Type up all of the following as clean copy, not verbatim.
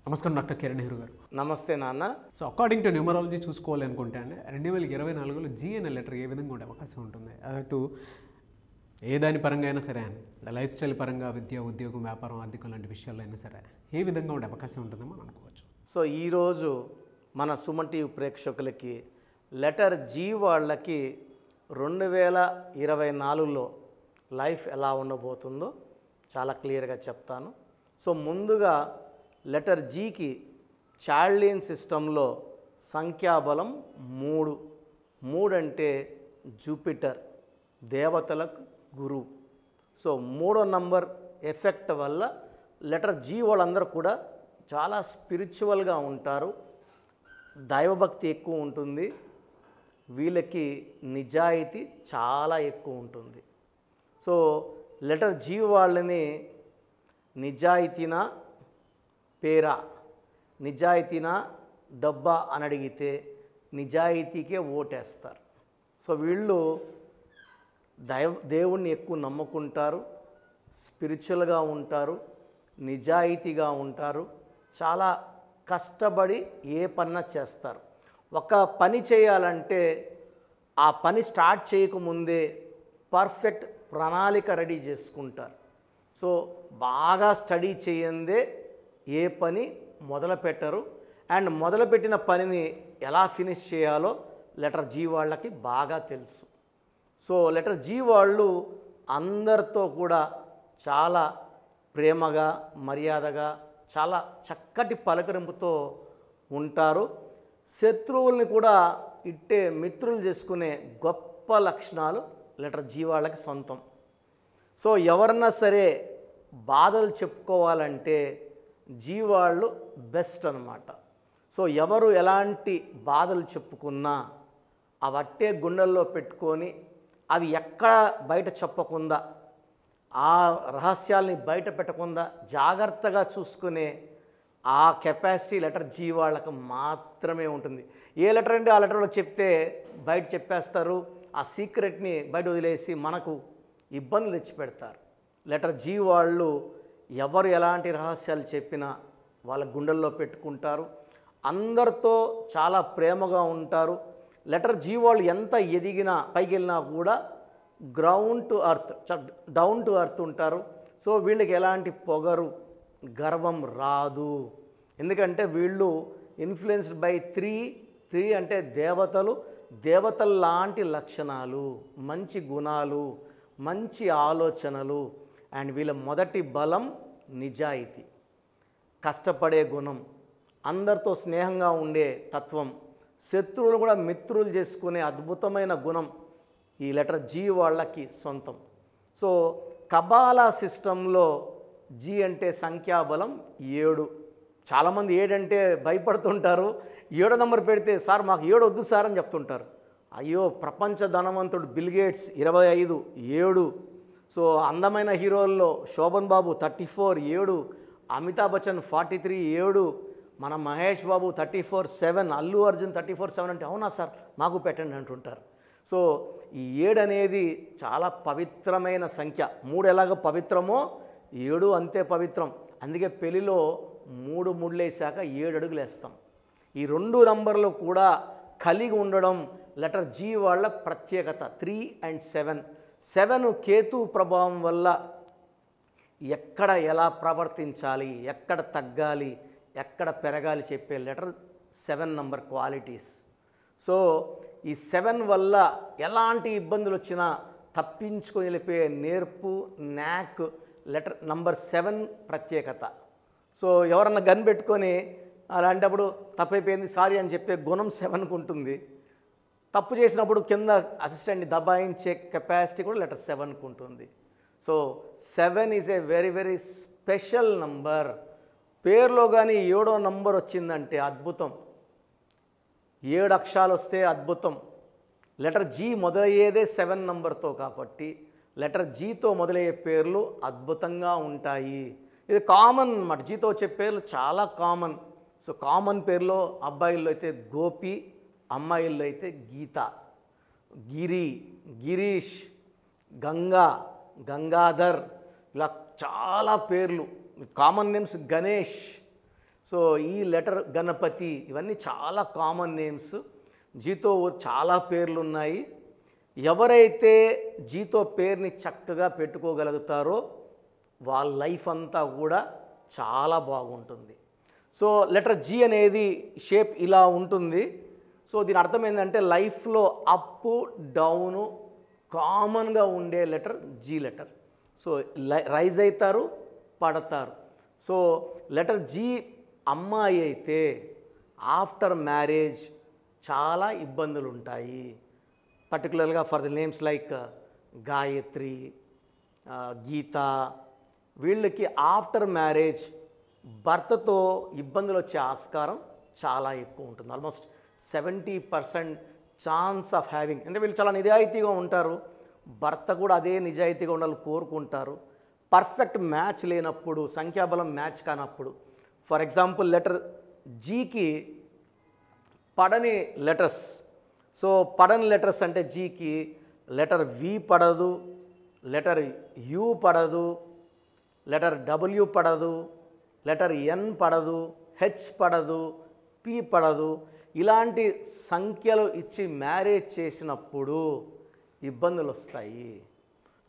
నమస్కారం డాక్టర్ కిరణ్ నెహ్రూ గారు. నమస్తే నాన్న. సో అకార్డింగ్ టు న్యూమరాలజీ చూసుకోవాలి అనుకుంటే అండి 2024లో జీ అనే లెటర్ ఏ విధంగా ఉండే అవకాశం ఉంటుంది? అటు ఏ దాని పరంగా అయినా సరే అండి, లైఫ్ స్టైల్ పరంగా, విద్య, ఉద్యోగం, వ్యాపారం, ఆర్థికం లాంటి విషయాల్లో అయినా సరే ఏ విధంగా ఉండే అవకాశం ఉంటుందో మనం అనుకోవచ్చు. సో ఈరోజు మన సుమన్ టీవీ ప్రేక్షకులకి లెటర్ జీ వాళ్ళకి 2024లో లైఫ్ ఎలా ఉండబోతుందో చాలా క్లియర్గా చెప్తాను. సో ముందుగా లెటర్ జీకి చార్లియన్ సిస్టంలో సంఖ్యాబలం 3 అంటే జూపిటర్, దేవతలకు గురువు. సో 3వ నంబర్ ఎఫెక్ట్ వల్ల లెటర్ జీ వాళ్ళందరూ కూడా చాలా స్పిరిచువల్గా ఉంటారు, దైవభక్తి ఎక్కువ ఉంటుంది, వీళ్ళకి నిజాయితీ చాలా ఎక్కువ ఉంటుంది. సో లెటర్ జీ వాళ్ళని నిజాయితీనా పేరా, నిజాయితీనా డబ్బా అని అడిగితే నిజాయితీకే ఓటేస్తారు. సో వీళ్ళు దేవుణ్ణి ఎక్కువ నమ్ముకుంటారు, స్పిరిచువల్గా ఉంటారు, నిజాయితీగా ఉంటారు, చాలా కష్టపడి ఏ పన్నా చేస్తారు. ఒక పని చేయాలంటే ఆ పని స్టార్ట్ చేయకముందే పర్ఫెక్ట్ ప్రణాళిక రెడీ చేసుకుంటారు. సో బాగా స్టడీ చేయందే ఏ పని మొదలు పెట్టరు. అండ్ మొదలుపెట్టిన పనిని ఎలా ఫినిష్ చేయాలో లెటర్ జీ వాళ్ళకి బాగా తెలుసు. సో లెటర్ జీ వాళ్ళు అందరితో కూడా చాలా ప్రేమగా, మర్యాదగా, చాలా చక్కటి పలకరింపుతో ఉంటారు. శత్రువుల్ని కూడా ఇట్టే మిత్రులు చేసుకునే గొప్ప లక్షణాలు లెటర్ జీ వాళ్ళకి సొంతం. సో ఎవరన్నా సరే బాధలు చెప్పుకోవాలంటే జీ వాళ్ళు బెస్ట్ అన్నమాట. సో ఎవరు ఎలాంటి బాధలు చెప్పుకున్నా అవట్టే గుండెల్లో పెట్టుకొని అవి ఎక్కడ బయట చెప్పకుండా, ఆ రహస్యాల్ని బయట పెట్టకుండా జాగ్రత్తగా చూసుకునే ఆ కెపాసిటీ లెటర్ జీ వాళ్ళకి మాత్రమే ఉంటుంది. ఏ లెటర్ అంటే ఆ లెటర్లో చెప్తే బయట చెప్పేస్తారు, ఆ సీక్రెట్ని బయట వదిలేసి మనకు ఇబ్బందులు తెచ్చిపెడతారు. లెటర్ జీ వాళ్ళు ఎవరు ఎలాంటి రహస్యాలు చెప్పినా వాళ్ళ గుండెల్లో పెట్టుకుంటారు, అందరితో చాలా ప్రేమగా ఉంటారు. లెటర్ జీ వాళ్ళు ఎంత ఎదిగినా పైకి వెళ్ళినా కూడా ground to earth, down to earth ఉంటారు. సో వీళ్ళకి ఎలాంటి పొగరు, గర్వం రాదు. ఎందుకంటే వీళ్ళు ఇన్ఫ్లుయెన్స్డ్ బై త్రీ అంటే దేవతలు, దేవతల లాంటి లక్షణాలు, మంచి గుణాలు, మంచి ఆలోచనలు. అండ్ వీళ్ళ మొదటి బలం నిజాయితీ, కష్టపడే గుణం, అందరితో స్నేహంగా ఉండే తత్వం, శత్రువులు కూడా మిత్రులు చేసుకునే అద్భుతమైన గుణం ఈ లెటర్ జీ వాళ్ళకి సొంతం. సో కబాలా సిస్టంలో జీ అంటే సంఖ్యాబలం 7. చాలామంది 7 అంటే భయపడుతుంటారు. 7వ నంబర్ పెడితే సార్ మాకు 7 వద్దు సార్ అని చెప్తుంటారు. అయ్యో, ప్రపంచ ధనవంతుడు బిల్ గేట్స్ 25 7. సో అందమైన హీరోల్లో శోభన్ బాబు 34 7, అమితాబ్ బచ్చన్ 43 7, మన మహేష్ బాబు 34 7, అల్లు అర్జున్ 34 7 అంటే అవునా సార్ మాకు పెట్టండి అంటుంటారు. సో ఈ 7 అనేది చాలా పవిత్రమైన సంఖ్య. 3 ఎలాగో పవిత్రమో 7 అంతే పవిత్రం. అందుకే పెళ్లిలో 3 ముళ్ళేసాక 7 అడుగులు వేస్తాం. ఈ 2 నంబర్లు కూడా కలిగి ఉండడం లెటర్ జీ వాళ్ళ ప్రత్యేకత. 3 and 7 కేతు ప్రభావం వల్ల ఎక్కడ ఎలా ప్రవర్తించాలి, ఎక్కడ తగ్గాలి, ఎక్కడ పెరగాలి చెప్పే లెటర్ 7 నంబర్ క్వాలిటీస్. సో ఈ 7 వల్ల ఎలాంటి ఇబ్బందులు వచ్చినా తప్పించుకొని వెళ్ళిపోయే నేర్పు, న్యాక్ లెటర్ నంబర్ 7 ప్రత్యేకత. సో ఎవరన్నా గన్ పెట్టుకొని అలాంటప్పుడు తప్పైపోయింది సారీ అని చెప్పే గుణం 7కు ఉంటుంది. తప్పు చేసినప్పుడు కింద అసిస్టెంట్ని దబాయించే కెపాసిటీ కూడా లెటర్ 7కు ఉంటుంది. So 7 is a very very special number. పేరులో కానీ 7వ నంబర్ వచ్చిందంటే అద్భుతం. 7 అక్షరాలు వస్తే అద్భుతం. లెటర్ జీ మొదలయ్యేదే 7 నంబర్తో కాబట్టి లెటర్ జీతో మొదలయ్యే పేర్లు అద్భుతంగా ఉంటాయి. ఇది కామన్ అన్నమాట. జీతో వచ్చే పేర్లు చాలా కామన్. సో కామన్ పేర్లో అబ్బాయిల్లో అయితే గోపి, అమ్మాయిల్లో అయితే గీత, గిరి, గిరీష్, గంగా, గంగాధర్, ఇలా చాలా పేర్లు. Common names Ganesh. సో ఈ లెటర్ గణపతి ఇవన్నీ చాలా కామన్ నేమ్స్. జీతో చాలా పేర్లు ఉన్నాయి. ఎవరైతే జీతో పేరుని చక్కగా పెట్టుకోగలుగుతారో వాళ్ళ లైఫ్ అంతా కూడా చాలా బాగుంటుంది. సో లెటర్ జీ అనేది షేప్ ఇలా ఉంటుంది. సో దీని అర్థం ఏంటంటే లైఫ్లో అప్ డౌను కామన్గా ఉండే letter G letter. So rise అవుతారు, పడతారు. సో లెటర్ జీ అమ్మాయి అయితే ఆఫ్టర్ మ్యారేజ్ చాలా ఇబ్బందులు ఉంటాయి. పర్టికులర్గా for the names like Gayatri, Geetha, వీళ్ళకి ఆఫ్టర్ మ్యారేజ్ భర్తతో ఇబ్బందులు వచ్చే ఆస్కారం చాలా ఎక్కువ ఉంటుంది. Almost 70% chance of having. అంటే వీళ్ళు చాలా నిజాయితీగా ఉంటారు, భర్త కూడా అదే నిజాయితీగా ఉండాలని కోరుకుంటారు. పర్ఫెక్ట్ మ్యాచ్ లేనప్పుడు, సంఖ్యాబలం మ్యాచ్ కానప్పుడు, ఫర్ ఎగ్జాంపుల్ లెటర్ జీకి పడని లెటర్స్. సో పడని లెటర్స్ అంటే జీకి లెటర్ వి పడదు, లెటర్ యు పడదు, లెటర్ డబ్ల్యూ పడదు, లెటర్ ఎన్ పడదు, హెచ్ పడదు, పి పడదు. ఇలాంటి సంఖ్యలు ఇచ్చి మ్యారేజ్ చేసినప్పుడు ఇబ్బందులు వస్తాయి.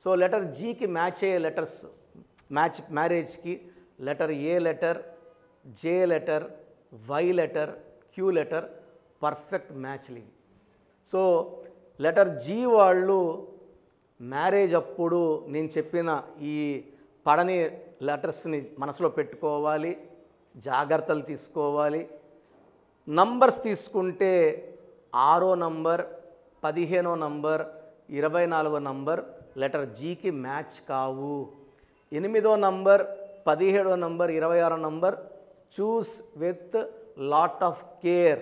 సో లెటర్ జీకి మ్యాచ్ అయ్యే లెటర్స్ మ్యారేజ్కి letter A letter, J letter, Y letter, Q letter perfect మ్యాచ్లు. సో లెటర్ జీ వాళ్ళు మ్యారేజ్ అప్పుడు నేను చెప్పిన ఈ పడని లెటర్స్ని మనసులో పెట్టుకోవాలి, జాగ్రత్తలు తీసుకోవాలి. నంబర్స్ తీసుకుంటే 6వ నంబర్, 15వ నంబర్, 24వ నంబర్ లెటర్ జీకి మ్యాచ్ కావు. 8వ నంబర్, 17వ నంబర్, 26వ number choose with lot of care.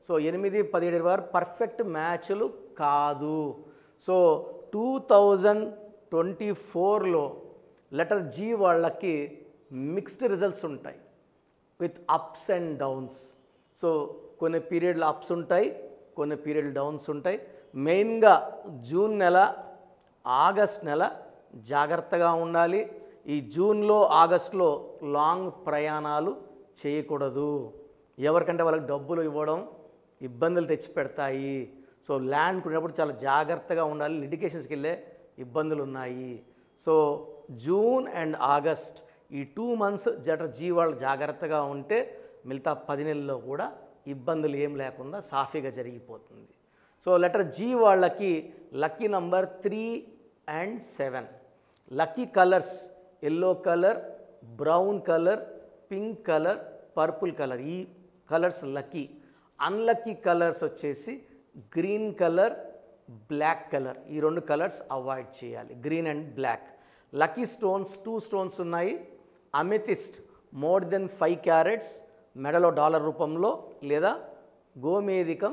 So 8, 17 వారు పర్ఫెక్ట్ మ్యాచ్లు కాదు. సో 2024లో లెటర్ జీ వాళ్ళకి మిక్స్డ్ రిజల్ట్స్ ఉంటాయి with ups and downs. So కొన్ని పీరియడ్లు అప్స్ ఉంటాయి, కొన్ని పీరియడ్లు డౌన్స్ ఉంటాయి. మెయిన్గా జూన్ నెల, ఆగస్ట్ నెల జాగ్రత్తగా ఉండాలి. ఈ జూన్లో, ఆగస్టులో లాంగ్ ప్రయాణాలు చేయకూడదు. ఎవరికంటే వాళ్ళకి డబ్బులు ఇవ్వడం ఇబ్బందులు తెచ్చిపెడతాయి. సో ల్యాండ్ కొనేటప్పుడు చాలా జాగ్రత్తగా ఉండాలి, లిటిగేషన్స్కి వెళ్ళే ఇబ్బందులు ఉన్నాయి. సో జూన్ అండ్ ఆగస్ట్ ఈ 2 months లెటర్ జీ వాళ్ళు జాగ్రత్తగా ఉంటే మిగతా 10 నెలల్లో కూడా ఇబ్బందులు ఏం లేకుండా సాఫీగా జరిగిపోతుంది. సో లెటర్ జీ వాళ్ళకి lucky number 3 and 7. Lucky colours yellow colour, brown colour, pink colour, purple colour. ఈ కలర్స్ లక్కీ. అన్లక్కీ కలర్స్ వచ్చేసి గ్రీన్ కలర్, బ్లాక్ కలర్. ఈ 2 కలర్స్ అవాయిడ్ చేయాలి, green and black. Lucky stones 2 stones ఉన్నాయి. Amethyst more than 5 carats మెడలో dollar రూపంలో, లేదా గోమేధికం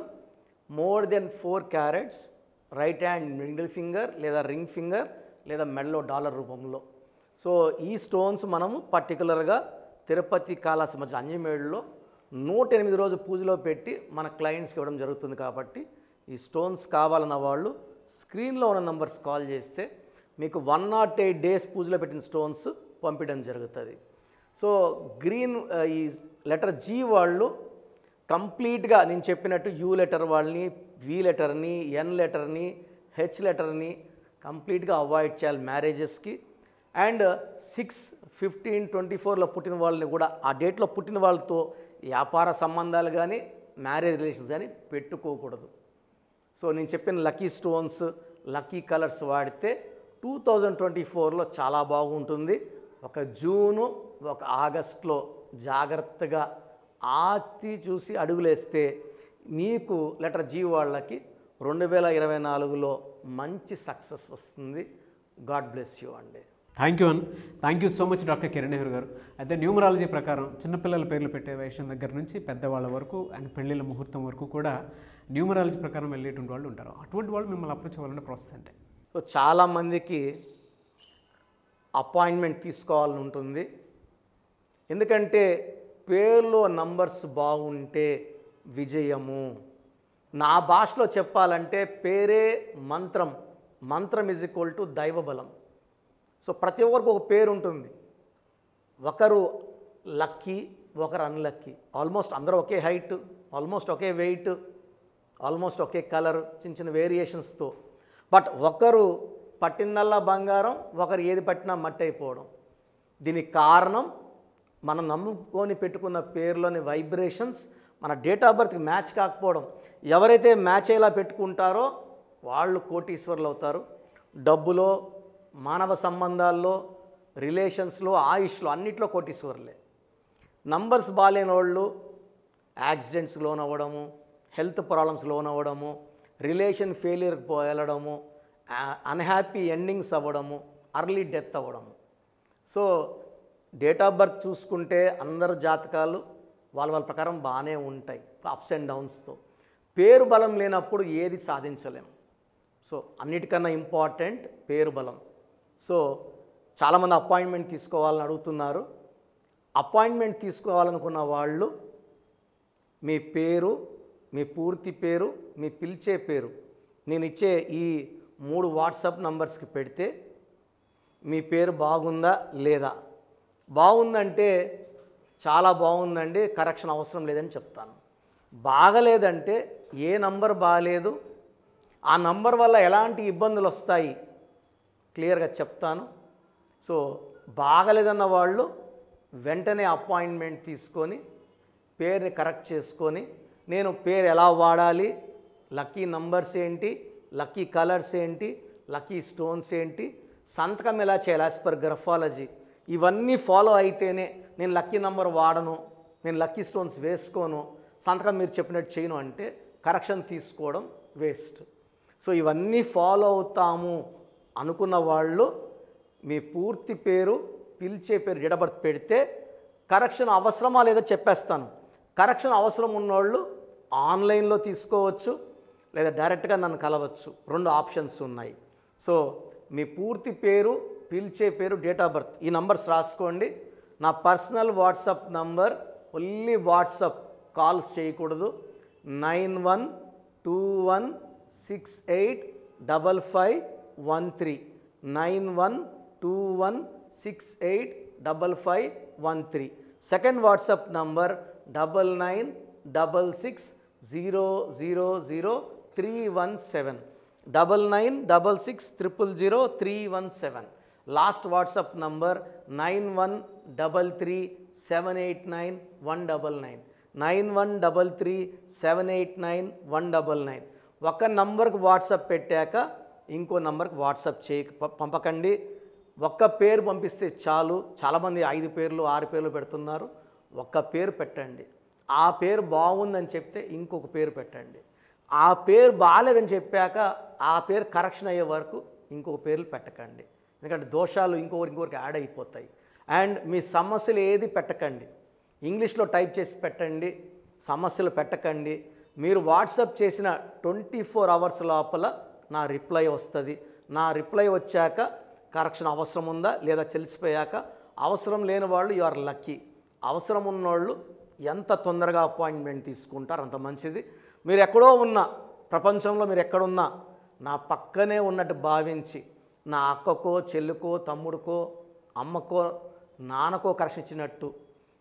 more than 4 carats right hand middle finger లేదా రింగ్ ఫింగర్ లేదా మెడలో డాలర్ రూపంలో. సో ఈ స్టోన్స్ మనము పర్టికులర్గా తిరుపతి కాళహస్తి మధ్య అంజమేడులో 108 రోజు పూజలో పెట్టి మన క్లయింట్స్కి ఇవ్వడం జరుగుతుంది. కాబట్టి ఈ స్టోన్స్ కావాలన్న వాళ్ళు స్క్రీన్లో ఉన్న నంబర్స్ కాల్ చేస్తే మీకు 108 days పూజలో పెట్టిన స్టోన్స్ పంపించడం జరుగుతుంది. సో గ్రీన్ ఈ లెటర్ జీ వాళ్ళు కంప్లీట్గా నేను చెప్పినట్టు యూ లెటర్ వాళ్ళని, వి లెటర్ని, ఎన్ లెటర్ని, హెచ్ లెటర్ని కంప్లీట్గా అవాయిడ్ చేయాలి మ్యారేజెస్కి. అండ్ 6, 15, 24లో పుట్టిన వాళ్ళని కూడా ఆ డేట్లో పుట్టిన వాళ్ళతో వ్యాపార సంబంధాలు కానీ మ్యారేజ్ రిలేషన్స్ కానీ పెట్టుకోకూడదు. సో నేను చెప్పిన లక్కీ స్టోన్స్, లక్కీ కలర్స్ వాడితే 2024లో చాలా బాగుంటుంది. ఒక జూను, ఒక ఆగస్టులో జాగ్రత్తగా ఆతి చూసి అడుగులేస్తే నీకు లెటర్ జీ వాళ్ళకి 2024లో మంచి సక్సెస్ వస్తుంది. గాడ్ బ్లెస్ యూ అండి. Thank you so much doctor Kiran Nehru గారు. అయితే న్యూమరాలజీ ప్రకారం చిన్నపిల్లల పేర్లు పెట్టే విషయం దగ్గర నుంచి పెద్దవాళ్ళ వరకు అండ్ పెళ్ళిళ్ళ ముహూర్తం వరకు కూడా న్యూమరాలజీ ప్రకారం వెళ్ళేటువంటి వాళ్ళు ఉంటారు. అటువంటి వాళ్ళు మిమ్మల్ని అప్రోచ్ అవ్వాలనే ప్రాసెస్ అంటే సో చాలామందికి అపాయింట్మెంట్ తీసుకోవాలని ఉంటుంది. ఎందుకంటే పేర్లో నంబర్స్ బాగుంటే విజయము. నా భాషలో చెప్పాలంటే పేరే మంత్రం, మంత్రం ఈజ్ ఈక్వల్ టు దైవబలం. సో ప్రతి ఒక్కరికి ఒక పేరు ఉంటుంది. ఒకరు లక్కీ, ఒకరు అన్లక్కీ. ఆల్మోస్ట్ అందరూ ఒకే హైట్, ఆల్మోస్ట్ ఒకే వెయిట్, ఆల్మోస్ట్ ఒకే కలర్, చిన్న చిన్న వేరియేషన్స్తో. బట్ ఒకరు పట్టిందల్లా బంగారం, ఒకరు ఏది పట్టినా మట్టి అయిపోవడం. దీనికి కారణం మనం నమ్ముకొని పెట్టుకున్న పేరులోని వైబ్రేషన్స్, మన డేట్ ఆఫ్ బర్త్కి మ్యాచ్ కాకపోవడం. ఎవరైతే మ్యాచ్ అయ్యేలా పెట్టుకుంటారో వాళ్ళు కోటీశ్వరులు అవుతారు. డబ్బులో, మానవ సంబంధాల్లో, రిలేషన్స్లో, ఆయుష్లో అన్నిట్లో కోటీశ్వరులే. నంబర్స్ బాగాలేని వాళ్ళు యాక్సిడెంట్స్ లోన్ అవ్వడము, హెల్త్ ప్రాబ్లమ్స్ లోన్ అవ్వడము, రిలేషన్ ఫెయిలియర్కి వెళ్ళడము, అన్హ్యాపీ ఎండింగ్స్ అవ్వడము, అర్లీ డెత్ అవ్వడము. సో డేట్ ఆఫ్ బర్త్ చూసుకుంటే అందరు జాతకాలు వాళ్ళ ప్రకారం బాగానే ఉంటాయి, అప్స్ అండ్ డౌన్స్తో. పేరు బలం లేనప్పుడు ఏది సాధించలేం. సో అన్నిటికన్నా ఇంపార్టెంట్ పేరు బలం. సో చాలామంది అపాయింట్మెంట్ తీసుకోవాలని అడుగుతున్నారు. అపాయింట్మెంట్ తీసుకోవాలనుకున్న వాళ్ళు మీ పేరు, మీ పూర్తి పేరు, మీ పిలిచే పేరు నేను ఇచ్చే ఈ 3 వాట్సాప్ నంబర్స్కి పెడితే మీ పేరు బాగుందా లేదా, బాగుందంటే చాలా బాగుందండి, కరెక్షన్ అవసరం లేదని చెప్తాను. బాగలేదంటే ఏ నంబర్ బాగలేదు, ఆ నంబర్ వల్ల ఎలాంటి ఇబ్బందులు వస్తాయి క్లియర్గా చెప్తాను. సో బాగలేదన్న వాళ్ళు వెంటనే అపాయింట్మెంట్ తీసుకొని పేరుని కరెక్ట్ చేసుకొని, నేను పేరు ఎలా వాడాలి, లక్కీ నంబర్స్ ఏంటి, లక్కీ కలర్స్ ఏంటి, లక్కీ స్టోన్స్ ఏంటి, సంతకం ఎలా చేయాలి యాజ్ పర్ గ్రఫాలజీ, ఇవన్నీ ఫాలో అయితేనే నేను లక్కీ నంబర్ వాడను, నేను లక్కీ స్టోన్స్ వేసుకోను, సంతకం మీరు చెప్పినట్టు చేయను అంటే కరెక్షన్ తీసుకోవడం వేస్ట్. సో ఇవన్నీ ఫాలో అవుతాము అనుకున్న వాళ్ళు మీ పూర్తి పేరు, పిలిచే పేరు, డేట్ ఆఫ్ బర్త్ పెడితే కరెక్షన్ అవసరమా లేదా చెప్పేస్తాను. కరెక్షన్ అవసరం ఉన్నోళ్ళు ఆన్లైన్లో తీసుకోవచ్చు, లేదా డైరెక్ట్గా నన్ను కలవచ్చు. 2 ఆప్షన్స్ ఉన్నాయి. సో మీ పూర్తి పేరు, పిలిచే పేరు, డేట్ ఆఫ్ బర్త్, ఈ నంబర్స్ రాసుకోండి. నా personal WhatsApp number, only WhatsApp, calls చేయకూడదు. 9121685513 9121685513. Second WhatsApp number 9966000317 9966000317. Last WhatsApp number 9133789199 9133789199. ఒక నంబర్కి వాట్సాప్ పెట్టాక ఇంకో నంబర్కి వాట్సాప్ పంపకండి. ఒక్క పేరు పంపిస్తే చాలు. చాలామంది 5 పేర్లు 6 పేర్లు పెడుతున్నారు. ఒక్క పేరు పెట్టండి. ఆ పేరు బాగుందని చెప్తే ఇంకొక పేరు పెట్టండి. ఆ పేరు బాగాలేదని చెప్పాక ఆ పేరు కరెక్షన్ అయ్యే వరకు ఇంకొక పేర్లు పెట్టకండి. ఎందుకంటే దోషాలు ఇంకొకరికి యాడ్ అయిపోతాయి. అండ్ మీ సమస్యలు ఏది పెట్టకండి, ఇంగ్లీష్లో టైప్ చేసి పెట్టండి. సమస్యలు పెట్టకండి. మీరు వాట్సాప్ చేసిన 24 అవర్స్ లోపల నా రిప్లై వస్తుంది. నా రిప్లై వచ్చాక కరెక్షన్ అవసరం ఉందా లేదా తెలిసిపోయాక, అవసరం లేని వాళ్ళు యు ఆర్ లక్కీ. అవసరం ఉన్నోళ్ళు ఎంత తొందరగా అపాయింట్మెంట్ తీసుకుంటారు అంత మంచిది. మీరు ఎక్కడో ఉన్నా, ప్రపంచంలో మీరు ఎక్కడున్నా నా పక్కనే ఉన్నట్టు భావించి నా అక్కకో, చెల్లికో, తమ్ముడికో, అమ్మకో, నాన్నకో కరెక్షన్ ఇచ్చినట్టు,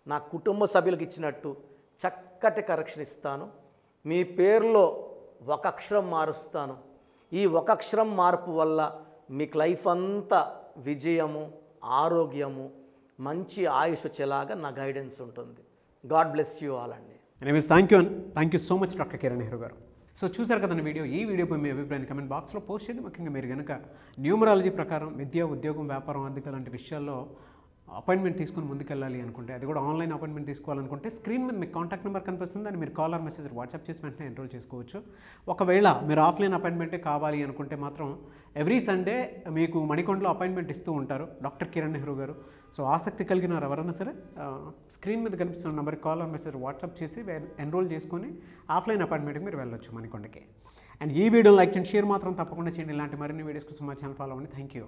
నా కుటుంబ సభ్యులకు ఇచ్చినట్టు చక్కటి కరెక్షన్ ఇస్తాను. మీ పేరులో ఒక అక్షరం మారుస్తాను. ఈ ఒక అక్షరం మార్పు వల్ల మీకు లైఫ్ అంతా విజయము, ఆరోగ్యము, మంచి ఆయుష్ వచ్చేలాగా నా గైడెన్స్ ఉంటుంది. గాడ్ బ్లెస్ యూ ఆల్ అండి. Anyways thank you so much doctor Kiran Nehru గారు. సో చూసారు కదండి వీడియో. ఈ వీడియోపై మీ అభిప్రాయాన్ని కమెంట్ బాక్స్లో పోస్ట్ చేయండి. ముఖ్యంగా మీరు కనుక న్యూమరాలజీ ప్రకారం విద్య, ఉద్యోగం, వ్యాపారం, ఆర్థిక లాంటి విషయాల్లో అపాయింట్మెంట్ తీసుకుని ముందుకెళ్ళాలి అనుకుంటే, అది కూడా ఆన్లైన్ అపాయింట్మెంట్ తీసుకోవాలనుకుంటే స్క్రీన్ మీద మీకు కాంటాక్ట్ నెంబర్ కనిపిస్తుంది. దాన్ని మీరు కాల్ ఆర్ మెసేజ్ వాట్సాప్ చేసి వెంటనే ఎన్రోల్ చేసుకోవచ్చు. ఒకవేళ మీరు ఆఫ్లైన్ అపాయింట్మెంటే కావాలి అనుకుంటే మాత్రం ఎవ్రీ సండే మీకు మణికొండలో అపాయింట్మెంట్ ఇస్తూ ఉంటారు డాక్టర్ కిరణ్ నెహ్రూ గారు. సో ఆసక్తి కలిగిన వారు ఎవరైనా సరే స్క్రీన్ మీద కనిపిస్తున్న నెంబర్కి కాల్ ఆర్ మెసేజ్ వాట్సాప్ చేసి ఎన్రోల్ చేసుకొని ఆఫ్లైన్ అపాయింట్మెంట్కి మీరు వెళ్ళొచ్చు మణికొండకి. అండ్ ఈ వీడియో లైక్ చేయండి, షేర్ మాత్రం తప్పకుండా చేయండి. ఇలాంటి మరిన్ని వీడియోస్ కోసం మా ఛానల్ ఫాలో అవ్వండి. Thank you.